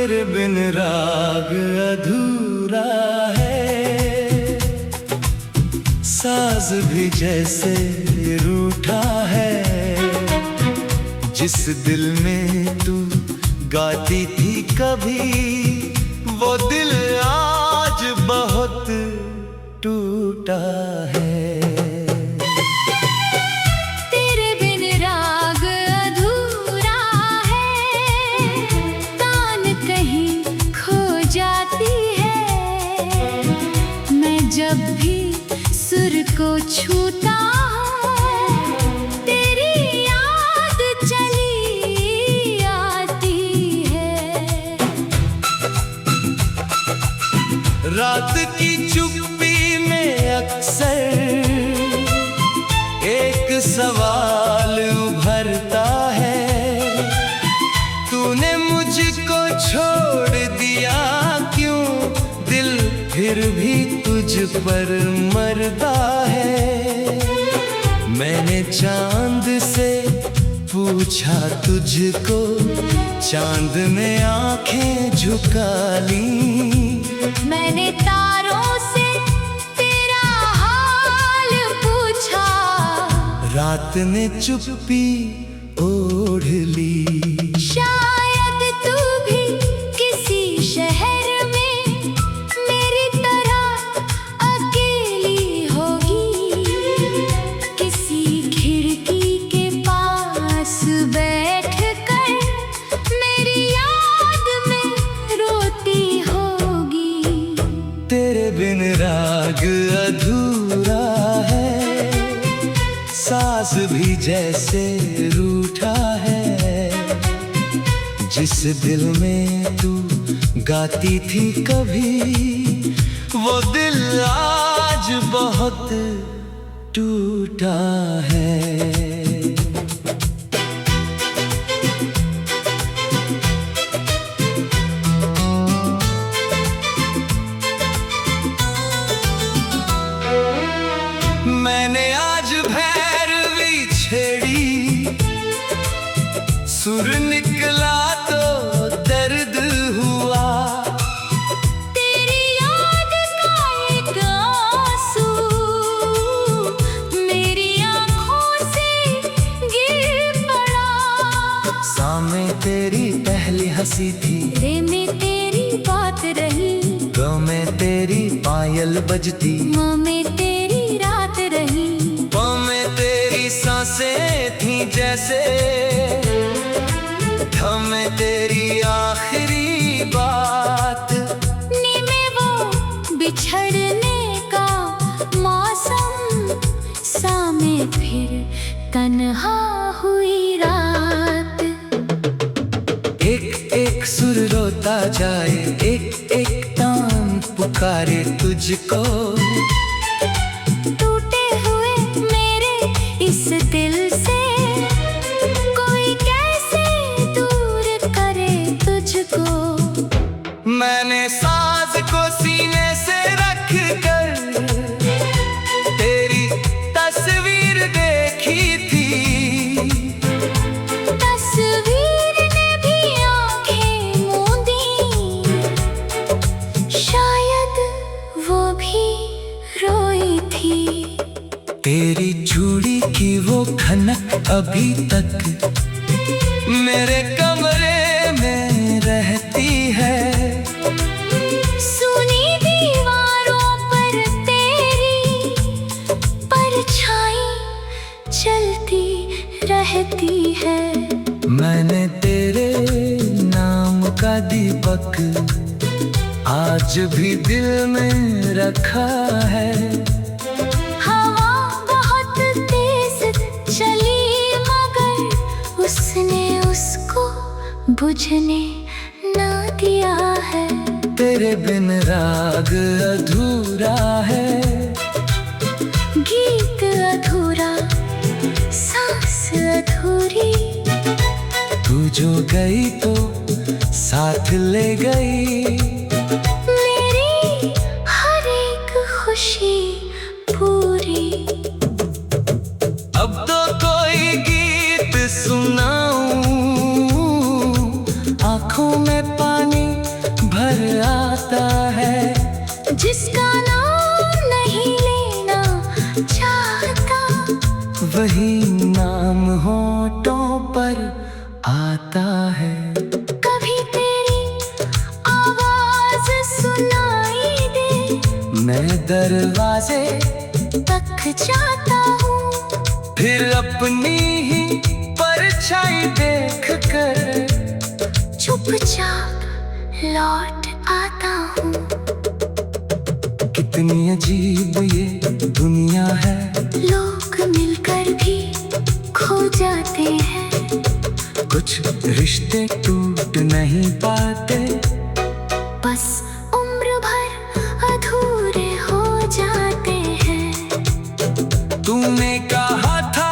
तेरे बिन राग अधूरा है, साज भी जैसे रूठा है। जिस दिल में तू गाती थी कभी, वो दिल आज बहुत टूटा है। जब भी सुर को छूता तेरी याद चली आती है। रात की चुप्पी में अक्सर एक सवाल उभरता है, तूने मुझको छोड़ दिया क्यों? दिल फिर भी तुझ पर मरता है। मैंने चांद से पूछा तुझको, चांद ने आंखें झुका ली। मैंने तारों से तेरा हाल पूछा, रात ने चुप्पी ओढ़ ली। शायद तू भी किसी शहर राग अधूरा है, सास भी जैसे रूठा है। जिस दिल में तू गाती थी कभी, वो दिल आज बहुत टूटा है। मैंने आज भैरवी छेड़ी, सुर निकला तो दर्द हुआ। तेरी याद का एक आंसू मेरी आँखों से गिर पड़ा। सामने तेरी पहली हंसी थी, दिल में तेरी बात रही। गम में तेरी पायल बजती, माँ में तेरी रात रही। पाँव में तेरी सांसें थी जैसे, धम में तेरी आखिरी बात। नीमे वो बिछड़ने का मौसम, सामे फिर तन्हा हुई रात। एक एक सुर रोता जाए, एक एक तान पुकारे तुझको। टूटे हुए मेरे इस दिल से कोई कैसे दूर करे तुझको। मैंने साज को सीने से रख कर तेरी तस्वीर देखी थी। तस्वीर ने भी आंखें मूंदी, शायद वो भी रोई थी। तेरी चूड़ी की वो खनक अभी तक मेरे कमरे में रहती है। सुनी दीवारों पर तेरी परछाई चलती रहती है। मैंने तेरे नाम का दीपक आज भी दिल में रखा है। हवा बहुत तेज चली मगर उसने उसको बुझने ना दिया है। तेरे बिन राग अधूरा है, गीत अधूरा, सांस अधूरी। तू जो गई तो साथ ले गई मेरी हर एक खुशी पूरी। अब तो कोई गीत सुनाऊं, आँखों में पानी आता है, जिसका नाम नहीं लेना चाहता, वही नाम होठों पर आता है। कभी तेरी आवाज सुनाई दे, मैं दरवाजे तक जाता हूँ, फिर अपनी ही परछाई देख कर चुपचाप लौट आता हूँ। कितनी अजीब ये दुनिया है, लोग मिलकर भी खो जाते हैं, कुछ रिश्ते टूट नहीं पाते, बस उम्र भर अधूरे हो जाते हैं। तूने कहा था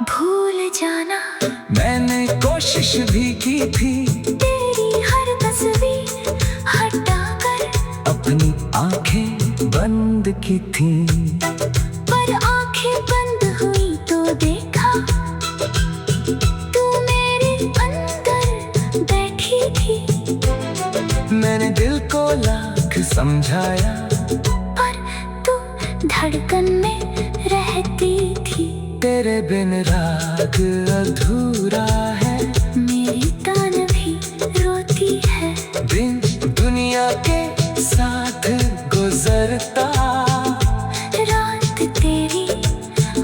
भूल जाना, मैंने कोशिश भी की थी, तेरी हर तस्वीर हटाकर अपनी आंखें बंद की थी। पर आंखें बंद हुई तो देखा, तू मेरे अंदर बैठी थी। मैंने दिल को लाख समझाया, पर तू धड़कन में रहती थी। तेरे बिन राग अधूरा है, मेरी तान भी रोती है, दिन दुनिया के साथ गुजरता, रात तेरी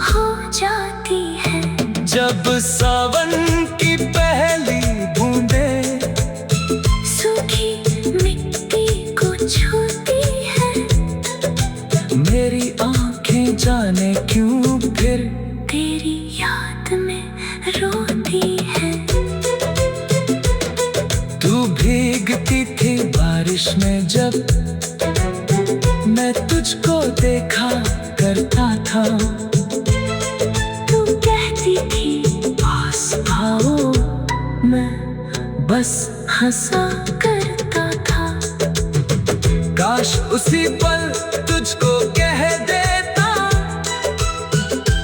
हो जाती है। जब सावन की पहली बूंदे सूखी मिट्टी को छूती है, मेरी आंखें जाने क्यों फिर तेरी याद में रोती है। तू भीगती थी बारिश में जब मैं तुझको देखा करता था, तू कहती थी पास आओ, मैं बस हंसा करता था। काश उसी पल तुझको कह देता,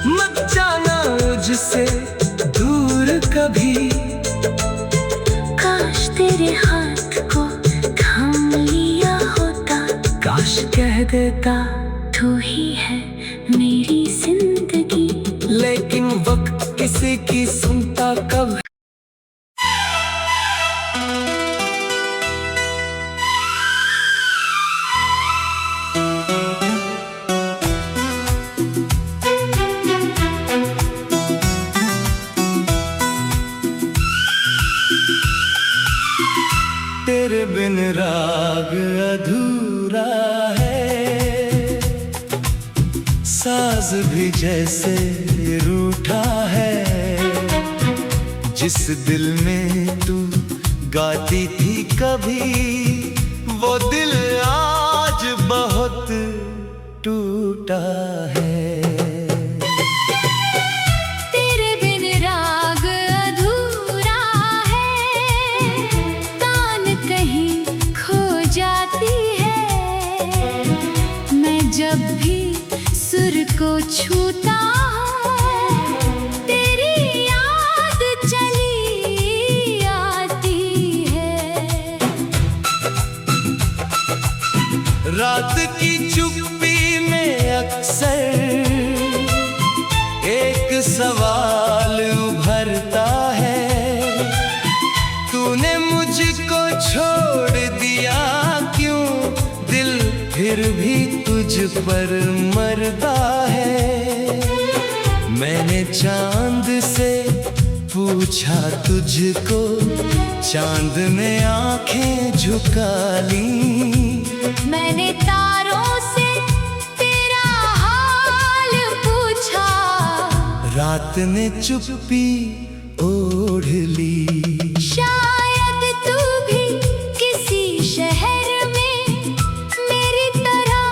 मत जाना मुझसे दूर कभी, काश तेरे हाथ को थाम लिया होता, काश कह देता तू ही है मेरी जिंदगी। लेकिन वक्त किसी की सुनता कब। तेरे बिन राग अधूरा है, साज भी जैसे रूठा है, जिस दिल में तू गाती थी कभी, वो दिल आज बहुत टूटा है। तेरे बिन राग अधूरा है, तान कहीं खो जाती है, मैं जब भी सुर को छूता हूँ, तेरी याद चली आती है। रात की चुप्पी में अक्सर एक सवाल उभरता है, तूने मुझको छोड़ दिया क्यों, दिल फिर भी तुझ पर मरता है। मैंने चांद से पूछा तुझको, चांद ने आंखें झुका ली, मैंने तारों से तेरा हाल पूछा, रात ने चुप्पी ओढ़ ली। शायद तू भी किसी शहर में मेरी तरह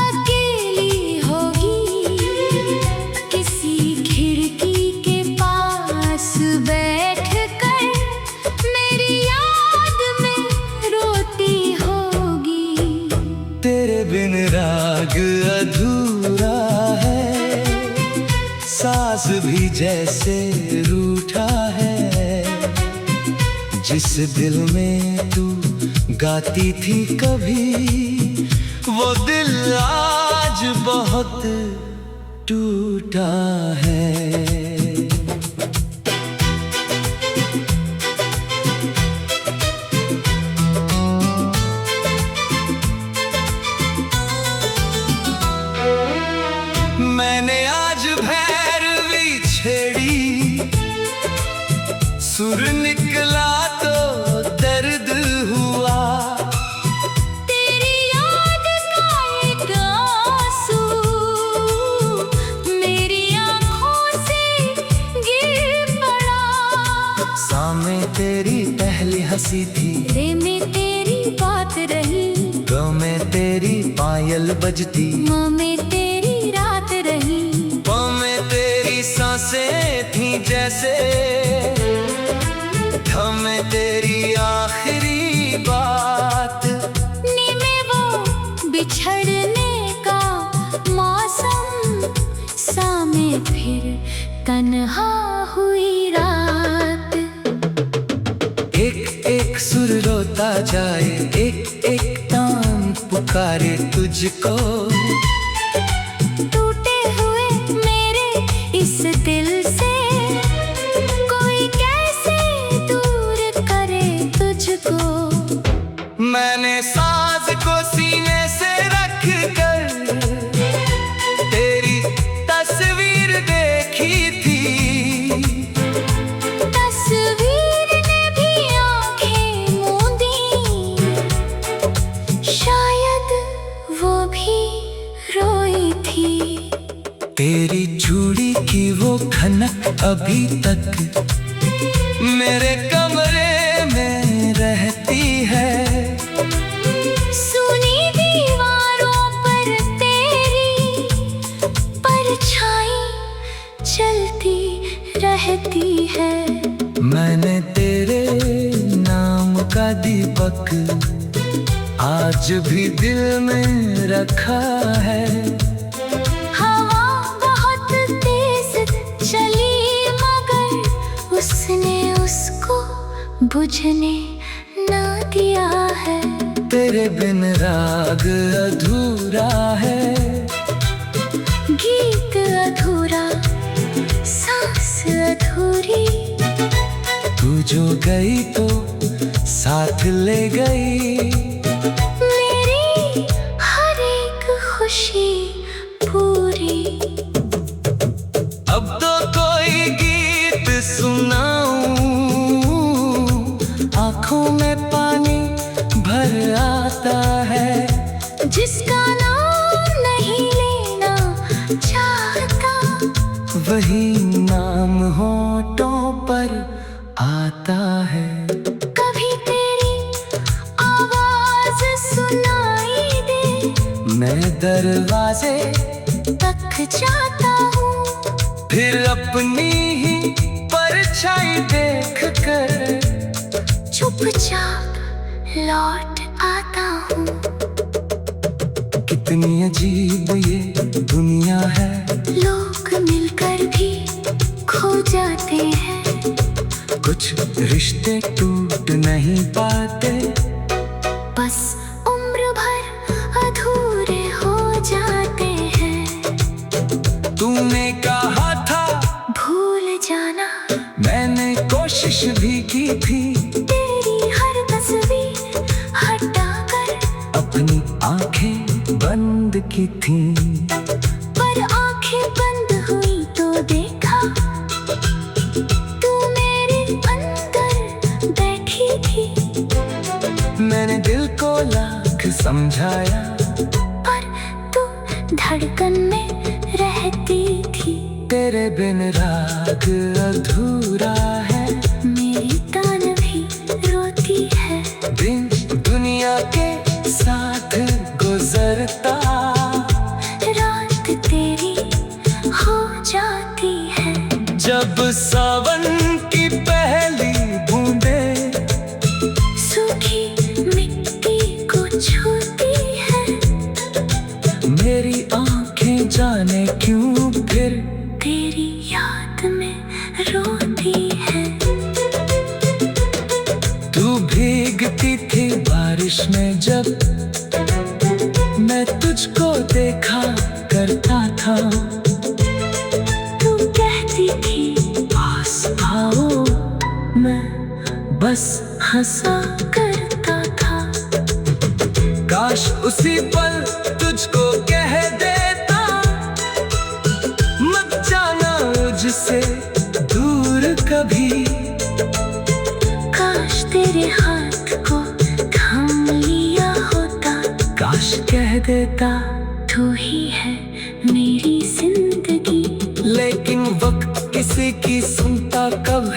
अकेली होगी, किसी खिड़की के पास बैठकर मेरी याद में रोती होगी। तेरे बिन राग अधूरा है, सास भी जैसे रूठा है, जिस दिल में तू गाती थी कभी, वो दिल आज बहुत टूटा है। मैंने आज भैरवी छेड़ी, सुर निकला तो दर्द हुआ। तेरी याद का एक आंसू मेरी आँखों से गिर पड़ा। सामने तेरी पहली हंसी थी, रे में तेरी बात रही, गौ में तेरी पायल बजती, माँ में तेरी रात रही, पाँव में तेरी सांसें थी जैसे, धम में तेरी आखिरी बात। नी में वो बिछड़ने का मौसम, सा में फिर तन्हा हुई रात। एक एक सुर रोता जाए, एक एक तान पुकारे तुझको। टूटे हुए मेरे इस दिल से कोई कैसे दूर करे तुझको। मैंने साज को सीने से रख कर तेरी तस्वीर देखी थी। तस्वीर ने भी आंखें मूंदी, शायद वो भी रोई थी। तेरी चूड़ी की वो खनक अभी तक मेरे कमरे में रहती है। सुनी दीवारों पर तेरी परछाई चलती रहती है। मैंने तेरे नाम का दीपक आज भी दिल में रखा है। हवा बहुत तेज चली मगर उसने उसको बुझने ना दिया है। तेरे बिन राग अधूरा है, गीत अधूरा, सांस अधूरी। तू जो गई तो साथ ले गई मेरी हर एक खुशी पूरी। अब तो कोई गीत सुनाऊं, आंखों में पानी भर आता है। जिसका नाम नहीं लेना चाहता, वही नाम होठों पर आता है। कभी तेरी आवाज सुनाई दे, मैं दरवाजे तक जाता हूँ। फिर अपनी ही परछाई देख कर चुपचाप लौट आता हूँ। कितनी अजीब ये दुनिया है, लोग मिलकर भी खो जाते हैं। कुछ रिश्ते टूट नहीं पाते, बस उम्र भर अधूरे हो जाते हैं। तूने कहा था भूल जाना, मैंने कोशिश भी की थी। तेरी हर तस्वीर हटाकर अपनी आंखें बंद की थी, पर आंखें बंद हुई तो देखा तू मेरे अंदर बैठी थी। मैंने दिल को लाख समझाया, पर तू धड़कन में रहती थी। तेरे बिन राग अधूरा है, मेरी तान भी रोती है। दिन दुनिया के साथ गुजरता, रात तेरी हो जाती है। जब सावन की पहली बूंदें सूखी मिट्टी को छूती है, मेरी आंखें जाने क्यों फिर तेरी याद में रोती है। बारिश में जब मैं तुझको देखा करता था, तू कहती थी पास आओ, मैं बस हंसा करता था। काश उसी पल तुझको कह देता, मत जाना मुझसे दूर कभी। काश तेरे हाथ को थाम लिया होता, काश कह देता तू ही है मेरी जिंदगी। लेकिन वक्त किसी की सुनता कब।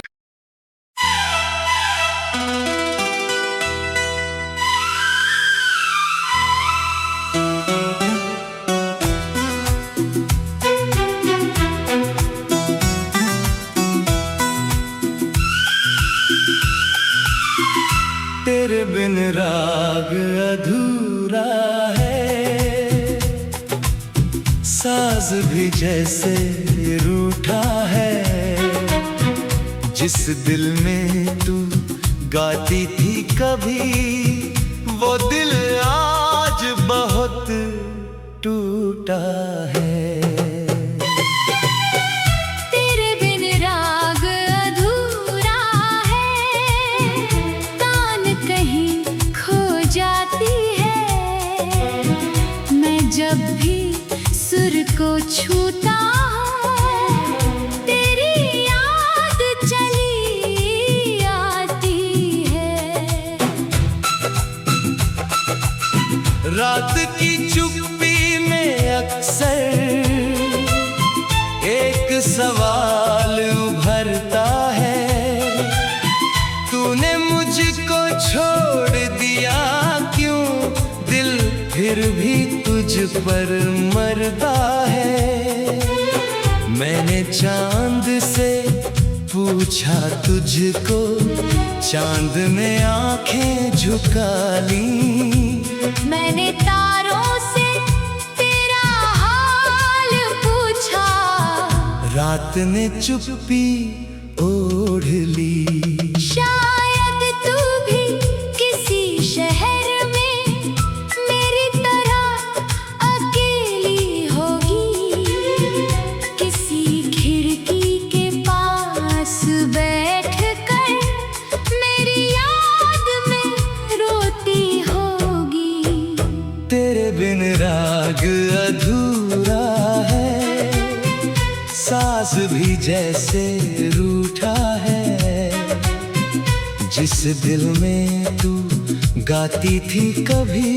तेरे बिन राग अधूरा है, साज भी जैसे रूठा है। जिस दिल में तू गाती थी कभी, वो दिल आज बहुत टूटा है। तेरे बिन राग अधूरा है, तान कहीं खो जाती है। मैं जब भी सुर को छूता हूँ, तेरी याद चली आती है। रात की चुप्पी में अक्सर एक सवाल उभरता है, तूने मुझको छोड़ दिया क्यों? दिल फिर भी तुझ पर मरता है। मैंने चांद से पूछा तुझको, चांद ने आंखें झुका ली। मैंने तारों से तेरा हाल पूछा, रात ने चुप्पी ओढ़ ली। शायद तू भी किसी शहर में मेरी तरह अकेली होगी, किसी खिड़की के पास बैठकर मेरी याद में रोती होगी। तेरे बिन राग अधूरा है, साज भी जैसे रूठा है। जिस दिल में तू गाती थी कभी,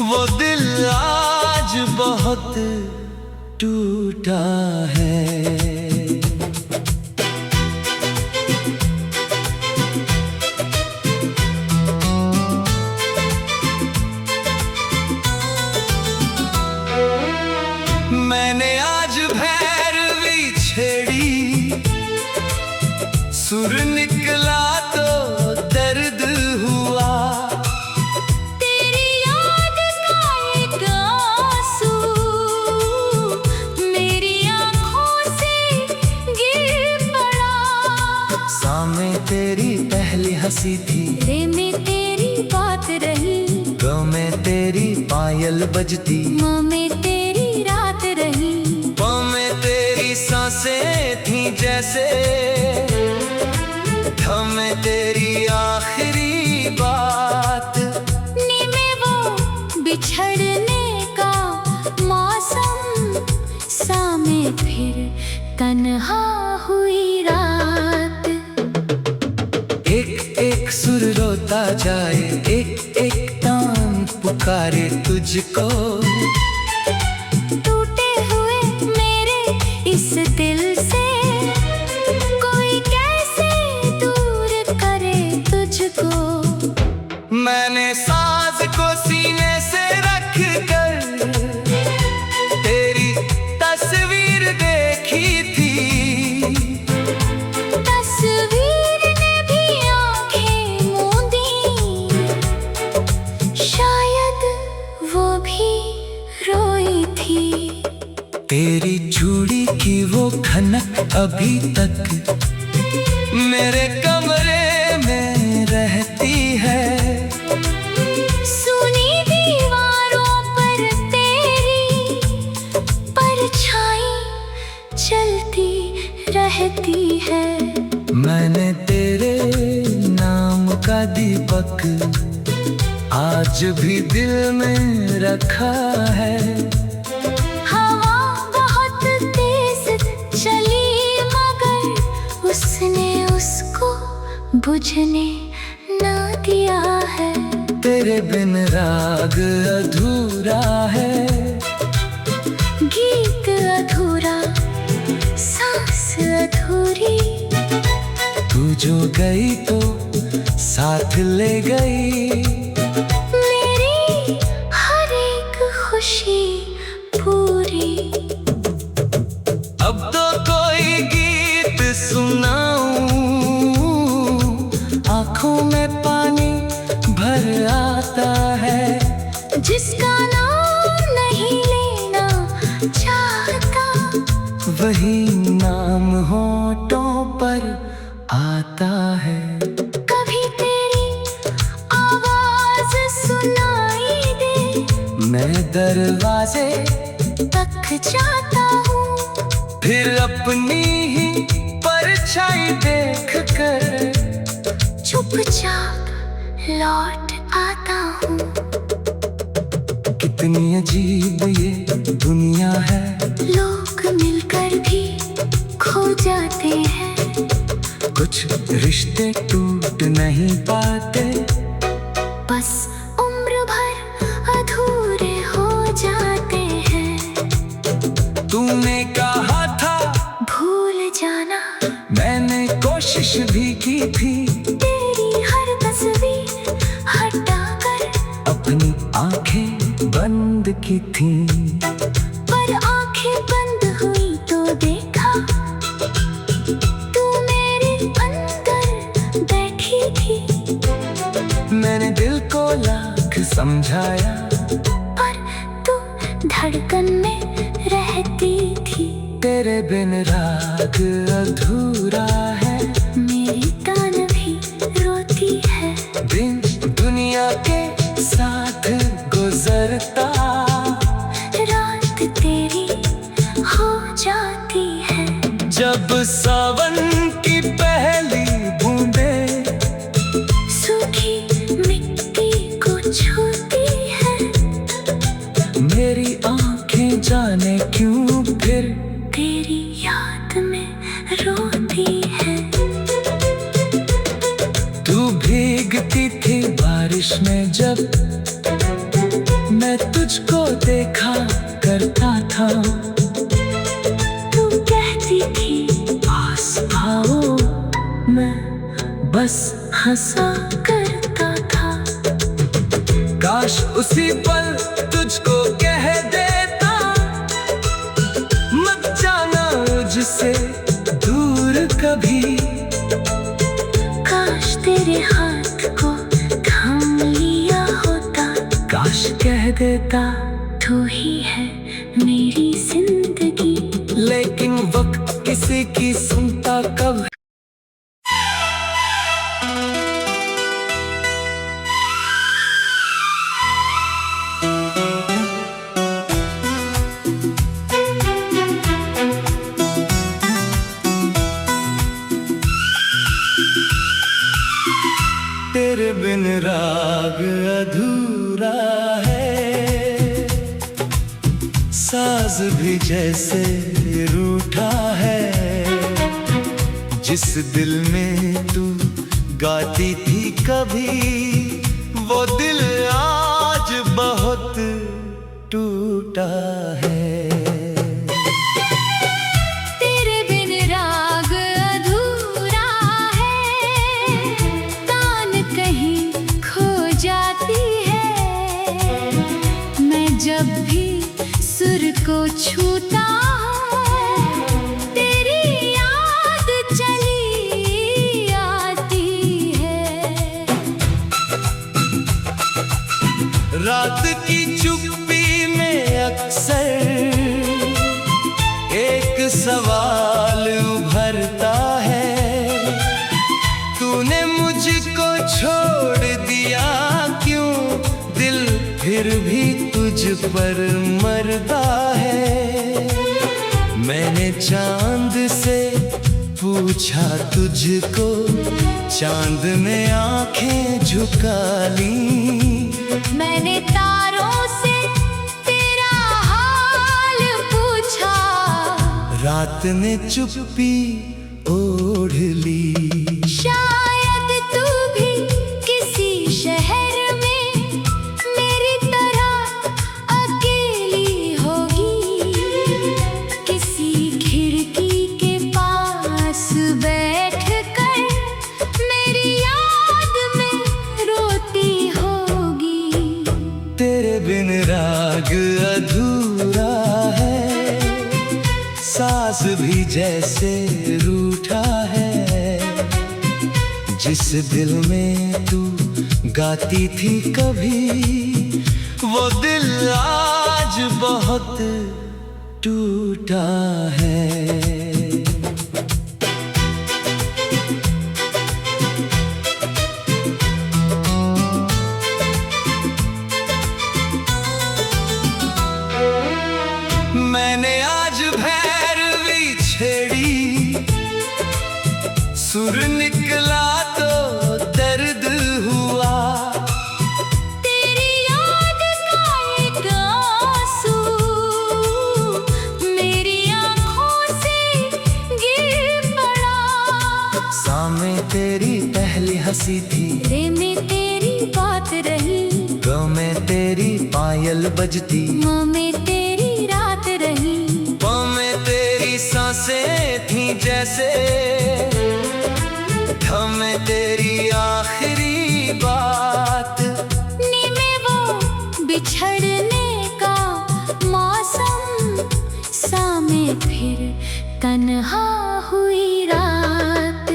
वो दिल आज बहुत टूटा है। मैंने आज भैरवी छेड़ी, सुर निकला तो दर्द हुआ। तेरी याद का एक आंसू मेरी आँखों से गिर पड़ा। सामने तेरी पहली हंसी थी, दिल में तेरी बात रही, गम में तेरी पायल बजती, माँ में तेरी रात रही। पाँव में तेरी सांसें थी जैसे, थम में तेरी आखिरी बात। नीमे वो बिछड़ने का मौसम, सामे फिर तन्हा हुई रात। एक एक सुर रोता जाए, एक एक तान पुकारे तुझको। टूटे हुए मेरे इस दिल से कोई कैसे दूर करे तुझको। मैंने साज को सीने से रख कर तेरी तस्वीर देखी थी। तस्वीर ने भी आंखें मूंदी, शायद वो भी रोई थी। तेरी चूड़ी की वो खनक अभी तक मेरे कमरे में रहती है। दीपक आज भी दिल में रखा है। हवा बहुत तेज चली मगर उसने उसको बुझने ना दिया है। तेरे बिन राग अधूरा है, गीत अधूरा, सांस अधूरी। तू जो गई तो साथ ले गई मेरी हर एक खुशी पूरी। अब तो कोई गीत सुनाऊं, आंखों में पानी भर आता है। जिसका नाम नहीं लेना चाहता, वही नाम होठों पर आता है। कभी तेरी आवाज सुनाई दे, मैं दरवाजे तक जाता हूँ। फिर अपनी ही परछाई देख कर चुपचाप लौट आता हूँ। कितनी अजीब ये दुनिया है, लोग मिलकर भी खो जाते हैं। कुछ रिश्ते टूट नहीं पाते, बस उम्र भर अधूरे हो जाते हैं। तूने कहा था भूल जाना, मैंने कोशिश भी की थी। तेरी हर तस्वीर हटाकर अपनी आंखें बंद की थी, पर आंखें बंद हुई तो देखा तू मेरे अंदर बैठी थी। मैंने दिल को लाख समझाया, पर तू धड़कन में रहती थी। तेरे बिन राग अधूरा है, मेरी तान भी रोती है। दिन दुनिया के साथ गुजरता, रात तेरी हो जाती है। जब सावन की पहली बूंदें सूखी मिट्टी को छूती है, मेरी आंखें जाने क्यों फिर तेरी याद में रोती है। तू भीगती थी बारिश में जब मैं तुझको देखा करता था। तू कहती थी पास आओ, मैं बस हंसा करता था। काश उसी पल तुझको कह देता, मत जाना मुझसे दूर कभी। काश तेरे हाथ को थाम लिया होता, काश कह देता तू ही है मेरी जिंदगी। लेकिन वक्त किसी की सुनता कब। तेरे बिन राग अधूरा है, साज भी जैसे रूठा है। जिस दिल में तू गाती थी कभी, वो दिल आज बहुत टूटा है। तेरे बिन राग अधूरा है, तान कहीं खो जाती है। मैं जब भी सुर को छूता हूँ, तेरी याद चली आती है। रात की चुप्पी में अक्सर एक सवाल उभरता है, तूने मुझको छोड़ दिया क्यों? दिल फिर भी तुझ पर मरता है। मैंने चांद से पूछा तुझको चांद ने आंखें झुका ली। मैंने तारों से तेरा हाल पूछा, रात ने चुप्पी ओढ़ ली। शायद तू भी किसी शहर में मेरी तरह अकेली होगी, किसी खिड़की के पास बैठकर मेरी याद में रोती होगी। तेरे बिन राग अधूरा है, सांस भी जैसे रूठा है। जिस दिल में तू गाती थी कभी, वो दिल आज बहुत टूटा है। मैंने आज भैरवी छेड़ी, सुर निकला तो दर्द हुआ। तेरी याद का एक आंसू मेरी आँखों से गिर पड़ा। सामने तेरी पहली हंसी थी, दिल में तेरी बात रही, गम में तेरी पायल बजती, माँ में तेरी रात रही। पाँव में तेरी सांसें थी जैसे, धम में तेरी आखिरी बात। नीमे वो बिछड़ने का मौसम, सामे फिर तन्हा हुई रात।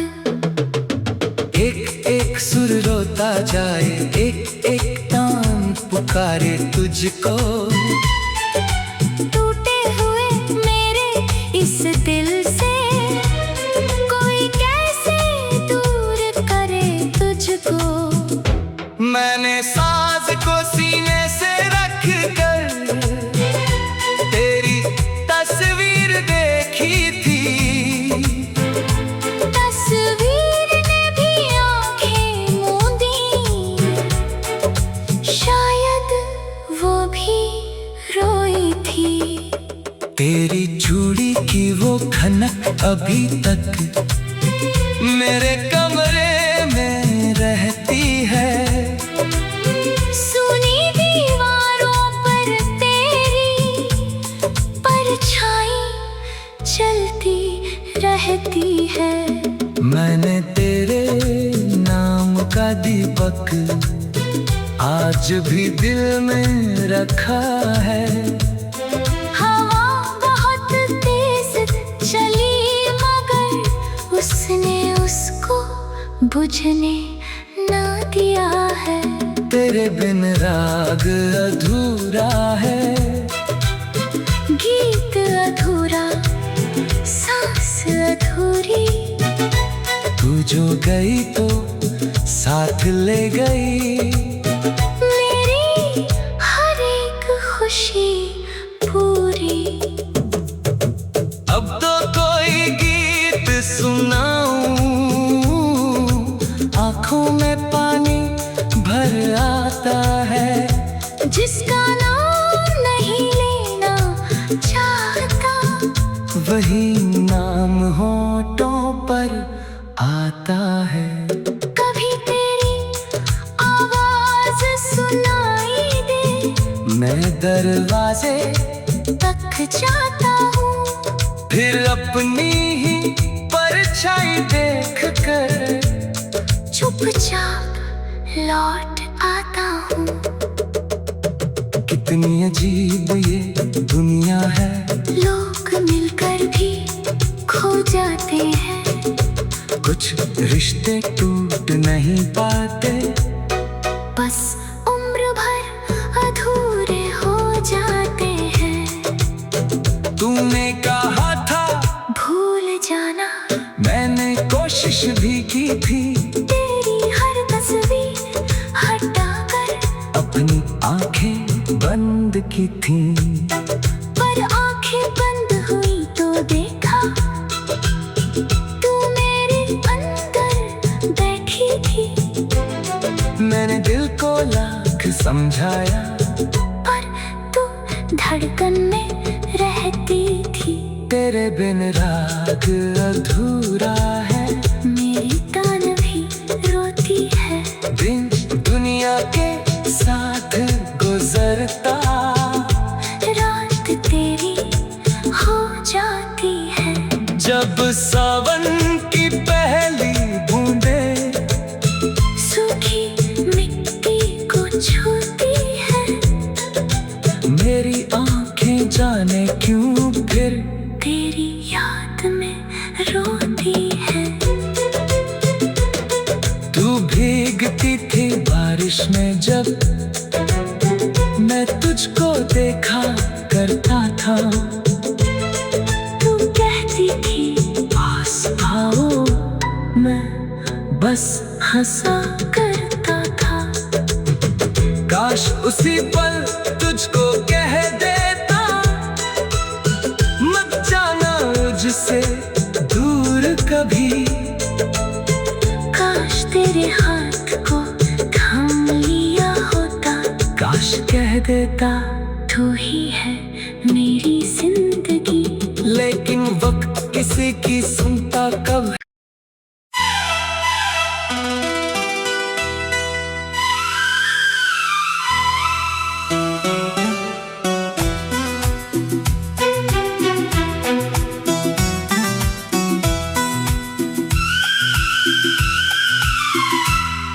एक एक सुर रोता जाए, एक एक तान पुकारे तुझको। टूटे हुए मेरे इस दिल से कोई कैसे दूर करे तुझको। मैंने साज को सीने से रख कर तेरी तस्वीर देखी थी। तस्वीर ने भी आंखें मूंदी, शायद वो भी रोई थी। तेरी चूड़ी की वो खनक अभी तक मेरे कमरे में रहती है। सुनी दीवारों पर तेरी परछाई चलती रहती है। मैंने तेरे नाम का दीपक आज भी दिल में रखा है। हवा बहुत तेज चली मगर उसने उसको बुझने ना दिया है। तेरे बिन राग अधूरा है, गीत अधूरा, सांस अधूरी। तू जो गई तो साथ ले गई मेरी हर एक खुशी पूरी। अब तो कोई गीत सुनाऊं, आंखों में पानी भर आता है। जिसका नाम नहीं लेना चाहता, वही नाम होठों पर आता है। कभी तेरी आवाज सुनाई दे, मैं दरवाजे तक जाता हूँ। फिर अपनी ही परछाई देख कर चुपचाप लौट आता हूँ। कितनी अजीब ये दुनिया है, लोग मिलकर भी खो जाते हैं। कुछ रिश्ते टूट नहीं पाते, बस उम्र भर अधूरे हो जाते हैं। तूने कहा था भूल जाना, मैंने कोशिश भी की थी। तेरी हर तस्वीर हटाकर अपनी आंखें बंद की थी, पर आंखें बंद हुई तो देखा तू मेरे अंदर बैठी मैंने दिल को लाख समझाया, पर तू धड़कन में रहती थी। तेरे बिन राग अधूरा है, मेरी तान भी रोती है। दिन दुनिया के साथ गुजरता, रात तेरी हो जाती है। जब सावन की पहली बूंदे सूखी मिट्टी को छूती है, मेरी आंखें जाने क्यों फिर तेरी याद में रोती है। तू भीगती थी बारिश में जब मैं तुझको देखा करता था। तू कहती थी पास आओ, मैं बस हंसा करता था। काश उसी पल तुझको कह देता, मत जाना मुझसे दूर कभी। काश तेरे हाथ को थाम लिया होता, काश कह देता तू ही है मेरी जिंदगी। लेकिन वक्त किसी की सुनता कब।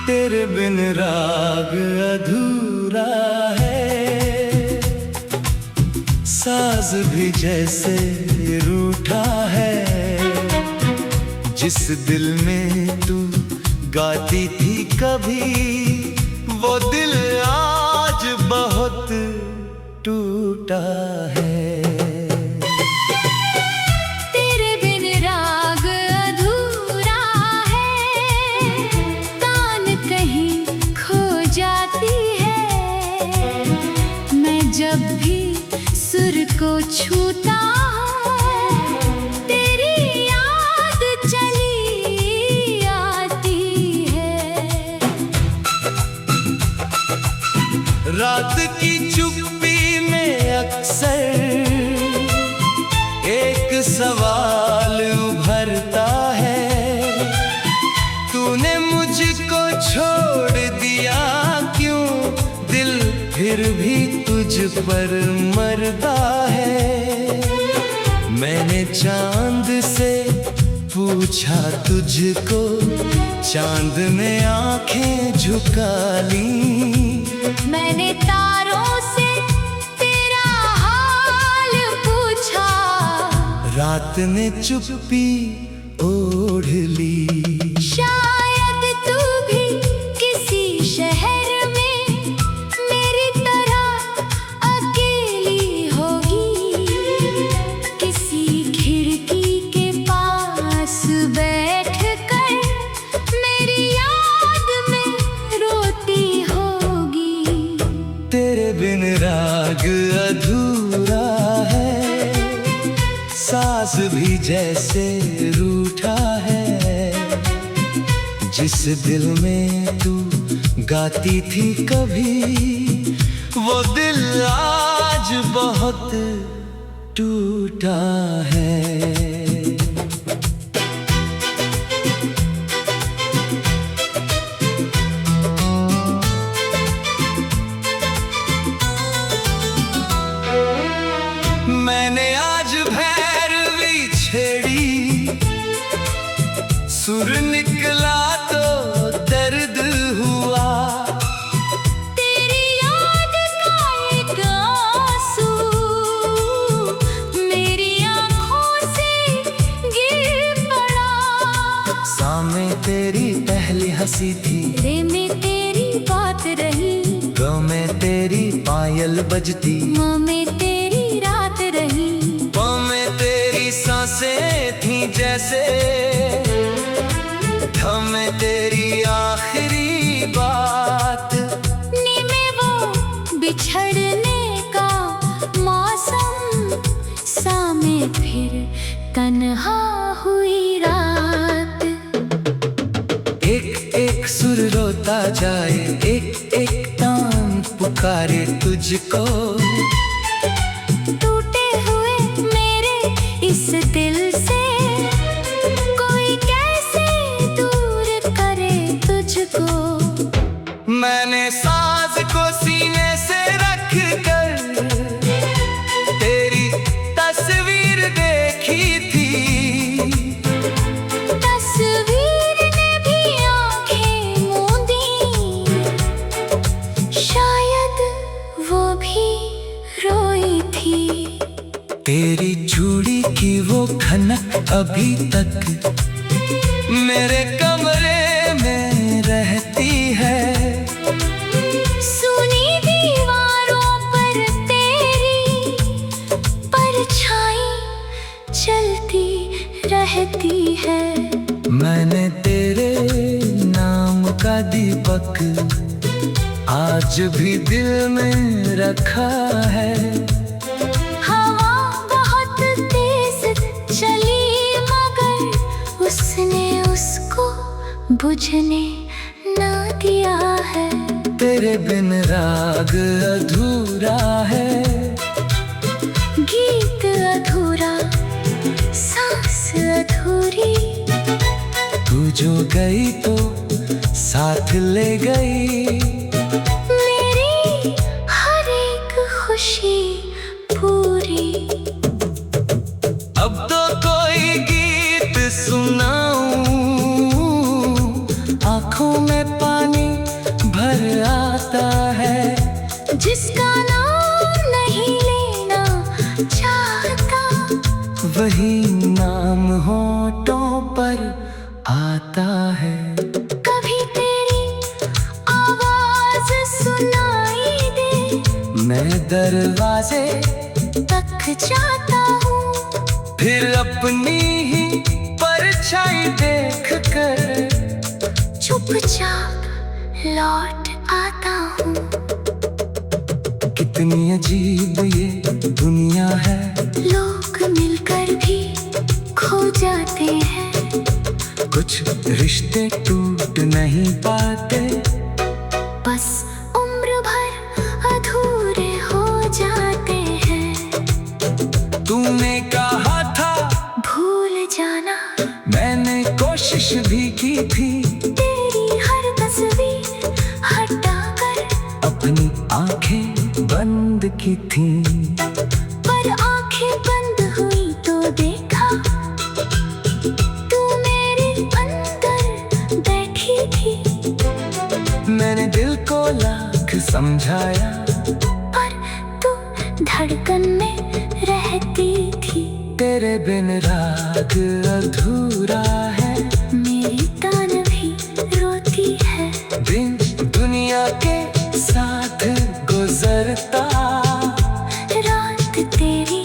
तेरे बिन राग अधूरा है, साज भी जैसे रूठा है। जिस दिल में तू गाती थी कभी, वो दिल आज बहुत टूटा है। तेरे बिन राग अधूरा है, तान कहीं खो जाती है। मैं जब भी सुर को छूता हूँ, तेरी याद चली आती है। रात की चुप्पी में अक्सर एक सवाल उभरता है, तूने मुझको छोड़ दिया क्यों? दिल फिर भी तुझ पर मरता है। मैंने चांद से पूछा तुझको, चांद ने आंखें झुका ली। मैंने तारों से तेरा हाल पूछा, रात ने चुप्पी ओढ़ ली। शायद तू भी किसी शहर में मेरी तरह अकेली होगी। किसी खिड़की के पास बैठकर मेरी याद में रोती होगी। तेरे बिन राग अधूरा है, सांस भी जैसे रूठा है। जिस दिल में तू गाती थी कभी, वो दिल आज बहुत टूटा है। मैंने आज भैरवी छेड़ी, सुर निकला तो दर्द हुआ। तेरी याद का एक आंसू मेरी आँखों से गिर पड़ा। सामने तेरी पहली हंसी थी, तेरे में तेरी बात रही, गम में तेरी पायल बजती। माँ में तेरी रात रही, पाँव में तेरी सांसें थी जैसे, धम में तेरी आखिरी बात। नीमे वो बिछड़ने का मौसम, सामे फिर तन्हा हुई रात। एक एक एक सुर रोता जाए, एक एक तान पुकारे तुझको। टूटे हुए मेरे इस दिल से कोई कैसे दूर करे तुझको। मैंने साज को सीने से रख कर तेरी तस्वीर देखी थी। तस्वीर ने भी आंखें मूंदी, शायद वो भी रोई थी। तेरी चूड़ी की वो खनक अभी तक मेरे कमरे में रहती है। सुनी दीवारों पर तेरी परछाई चलती रहती है। मैंने तेरे नाम का दीपक आज भी दिल में रखा है। हवा बहुत तेज चली मगर उसने उसको बुझने ना दिया है। तेरे बिन राग अधूरा है, गीत अधूरा, सांस अधूरी। तू जो गई तो साथ ले गई मेरी हर एक खुशी पूरी। अब तो कोई गीत सुनाऊं, आंखों में पानी भर आता है। जिसका नाम नहीं लेना चाहता, वही नाम होठों पर आता है। कभी तेरी आवाज सुनाई दे, मैं दरवाजे तक जाता हूँ। फिर अपनी ही परछाई देख कर चुपचाप लौट आता हूँ। कितनी अजीब ये दुनिया है, लोग मिलकर भी खो जाते हैं। कुछ रिश्ते टूट नहीं पाते, बस उम्र भर अधूरे हो जाते हैं। तूने कहा था भूल जाना, मैंने कोशिश भी की थी। तेरी हर तस्वीर हटाकर अपनी आंखें बंद की थी, पर आंखें बंद हुई तो देखा तू मेरे अंदर बैठी थी। मैंने दिल को लाख समझाया, पर तू धड़कन में रहती थी। तेरे बिन राग अधूरा है, मेरी तान भी रोती है। दिन दुनिया के साथ गुजरता, रात तेरी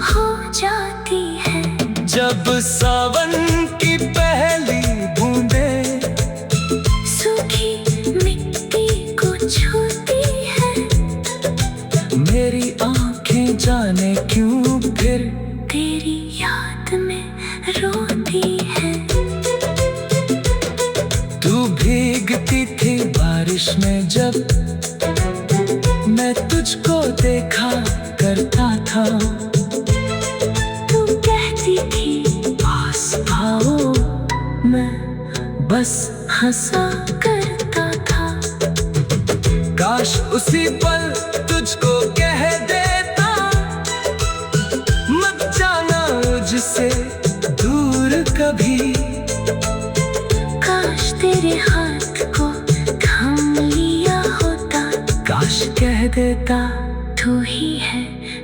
हो जाती है। जब सावन की पहली बूंदें सूखी मिट्टी को छूती है, मेरी आंखें जाने क्यों फिर तेरी याद में रोती है। तू भीगती थी बारिश में जब मैं तुझको देखा करता था। तू कहती थी पास आओ, मैं बस हंसा करता था। काश उसी पल तुझको कह देता, मत जाना मुझसे दूर कभी। काश तेरे हाथ को थाम लिया होता, काश कह देता तू ही है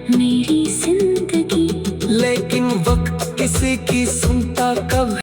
मेरी जिंदगी। लेकिन वक्त किसी की सुनता कब